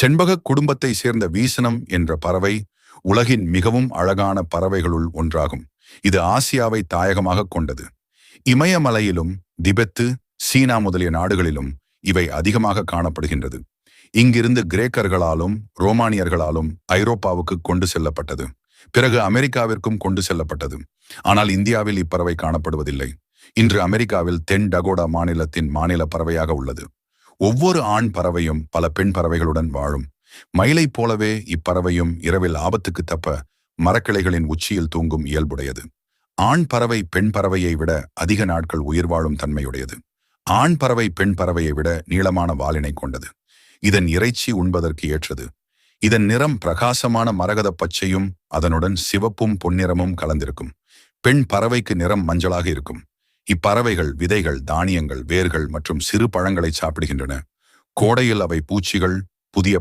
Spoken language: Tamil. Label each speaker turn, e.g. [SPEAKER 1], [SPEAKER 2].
[SPEAKER 1] செண்பக குடும்பத்தை சேர்ந்த வீசனம் என்ற பறவை உலகின் மிகவும் அழகான பறவைகளுள் ஒன்றாகும். இது ஆசியாவை தாயகமாக கொண்டது. இமயமலையிலும் திபெத்து, சீனா முதலிய நாடுகளிலும் இவை அதிகமாக காணப்படுகின்றது. இங்கிருந்து கிரேக்கர்களாலும் ரோமானியர்களாலும் ஐரோப்பாவுக்கு கொண்டு செல்லப்பட்டது. பிறகு அமெரிக்காவிற்கும் கொண்டு செல்லப்பட்டது. ஆனால் இந்தியாவில் இப்பறவை காணப்படுவதில்லை. இன்று அமெரிக்காவில் தென் டகோடா மாநிலத்தின் மாநில பறவையாக உள்ளது. ஒவ்வொரு ஆண் பறவையும் பல பெண் பறவைகளுடன் வாழும். மயிலை போலவே இப்பறவையும் இரவில் ஆபத்துக்கு தப்ப மரக்கிளைகளின் உச்சியில் தூங்கும் இயல்புடையது. ஆண் பறவை பெண் பறவையை விட அதிக நாட்கள் உயிர் வாழும் தன்மையுடையது. ஆண் பறவை பெண் பறவையை விட நீளமான வாலினை கொண்டது. இதன் இறைச்சி உண்பதற்கு ஏற்றது. இதன் நிறம் பிரகாசமான மரகத பச்சையும் அதனுடன் சிவப்பும் பொன்னிறமும் கலந்திருக்கும். பெண் பறவைக்கு நிறம் மஞ்சளாக இருக்கும். இப்பறவைகள் விதைகள், தானியங்கள், வேர்கள் மற்றும் சிறு பழங்களை சாப்பிடுகின்றன. கோடையில் அவை பூச்சிகள், புதிய